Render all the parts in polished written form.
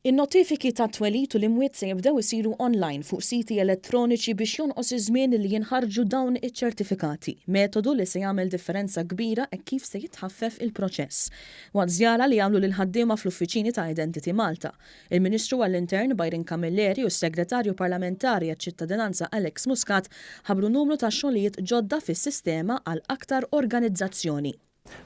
In-notifiki tat-twelid u l-imwiet se jibdew isiru online fuq siti elettroniċi biex jonqos iż-żmien li jinħarġu dawn iċ-ċertifikati, metodu li se jagħmel differenza kbira hekk kif se jitħaffef il-proċess. Waqt żjara li għamlu lill-ħaddiema fl-uffiċini ta' Identity Malta, il-Ministru għall-Intern Byron Camilleri u s-Segretarju Parlamentari għaċ-Ċittadinanza Alex Muscat ħabru numru ta' xogħlijiet ġodda fis-sistema għal aktar organizzazzjoni.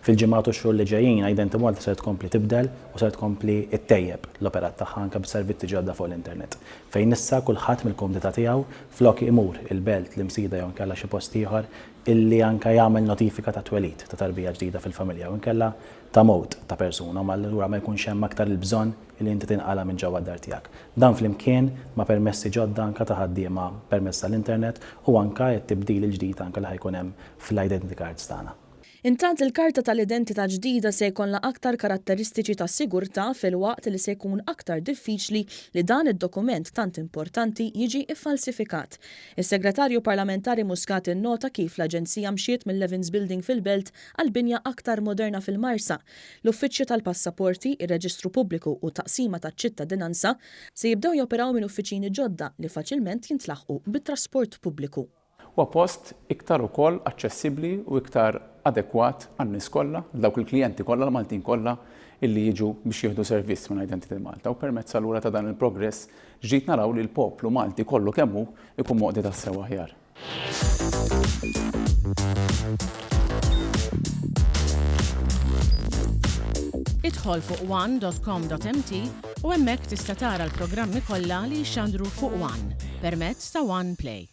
Fil-ġimgħat u xhur li ġejjin Identity Malta se tkompli tibdel u se tkompli ttejjeb l-operat tagħha anke b'servizzi ġodda fuq l-internet. Fejn issa kulħadd mill-komunità tiegħu flok imur il-belt l-imsida jew inkella xi post ieħor illi anke jagħmel notifika ta' twelid ta' tarbija ġdida fil-familja u inkella ta' mewt ta' persuna ma allura ma jkunx hemm aktar il-bżonn li inti tinqala minn ġewwa d-dar tiegħek. Dan flimkien ma' permessi ġodda anke ta' ħaddiema permezz tal-internet u anke t-tibdil il-ġdid anke li ħajkun hemm fl-identity cards tagħna. Intant il-karta tal-identità ġdida se jkollha aktar karatteristiċi ta' sigurtà filwaqt li se jkun aktar diffiċli li dan id-dokument tant importanti jiġi iffalsifikat. Is-Segretarju Parlamentari Muscat innota kif l-Aġenzija mxiet mill-Levins Building fil-Belt għal binja aktar moderna fil-Marsa. L-Uffiċċju tal-Passaporti, ir-Reġistru Pubbliku u taqsima taċ-ċittadinanza se jibdew joperaw minn uffiċini ġodda li faċilment jintlaħqu bit-trasport pubbliku. Huwa post iktar ukoll aċċessibbli u iktar adekwat għan-nies kollha, dawk il-klijenti kollha l-Maltin kollha illi jiġu biex jieħdu servizz minn Identity Malta u permezz allura ta' dan il-progress ġiet naraw li l-poplu Malti kollu kemm hu ikun moqdi tas-sew aħjar. Idħol fuq one.com.mt u hemmhekk tista' tara l-programmi kollha li jxandru fuq One permezz ta' One Play.